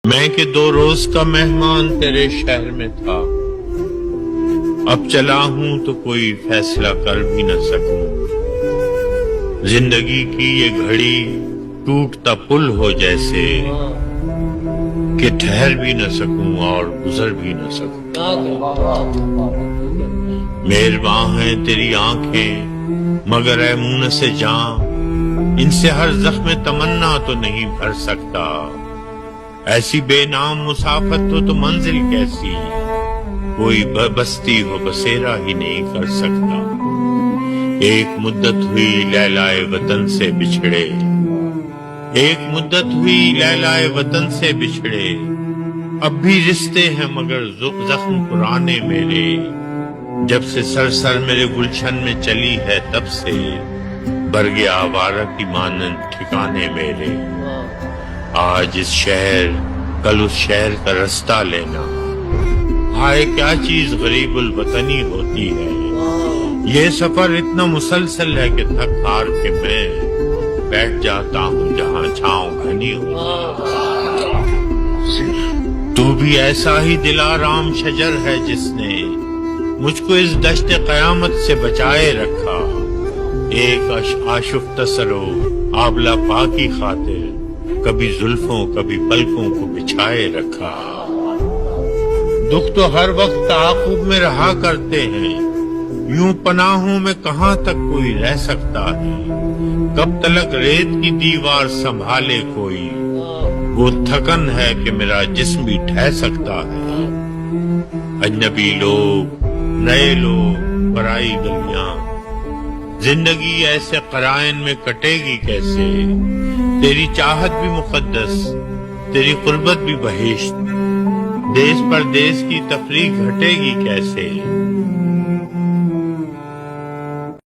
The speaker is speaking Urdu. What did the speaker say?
میں کہ 2 روز کا مہمان تیرے شہر میں تھا، اب چلا ہوں تو کوئی فیصلہ کر بھی نہ سکوں۔ زندگی کی یہ گھڑی ٹوٹتا پل ہو جیسے کہ ٹھہر بھی نہ سکوں اور گزر بھی نہ سکوں۔ مہرباں ہیں تیری آنکھیں مگر اے مونس جاں، ان سے ہر زخم تمنا تو نہیں بھر سکتا۔ ایسی بے نام مسافت تو منزل کیسی، کوئی بستی ہو بسیرا ہی نہیں کر سکتا۔ ایک مدت ہوئی لیلائے وطن سے بچھڑے، ایک مدت ہوئی لیلائے وطن سے بچھڑے، اب بھی رشتے ہیں مگر زخم پرانے میرے۔ جب سے سر میرے گلشن میں چلی ہے تب سے برگ آوارہ کی مانند ٹھکانے میرے۔ آج اس شہر کل اس شہر کا رستہ لینا، ہائے کیا چیز غریب الوطنی ہوتی ہے۔ یہ سفر اتنا مسلسل ہے کہ تھک ہار کے میں بیٹھ جاتا ہوں جہاں چھاؤں گھنی ہوتی۔ تو بھی ایسا ہی دلارام شجر ہے جس نے مجھ کو اس دشت قیامت سے بچائے رکھا۔ ایک آشفتہ سرو آبلہ پا کی خاطر کبھی زلفوں کبھی پلکوں کو بچھائے رکھا۔ دکھ تو ہر وقت تعاقب میں رہا کرتے ہیں، یوں پناہوں میں کہاں تک کوئی رہ سکتا ہے۔ کب تلک ریت کی دیوار سنبھالے کوئی، وہ تھکن ہے کہ میرا جسم بھی ٹھہ سکتا ہے۔ اجنبی لوگ، نئے لوگ، پرائی گلیاں، زندگی ایسے قرائن میں کٹے گی کیسے؟ تیری چاہت بھی مقدس، تیری قربت بھی بہشت، دیس پردیس کی تفریق گھٹے گی کیسے؟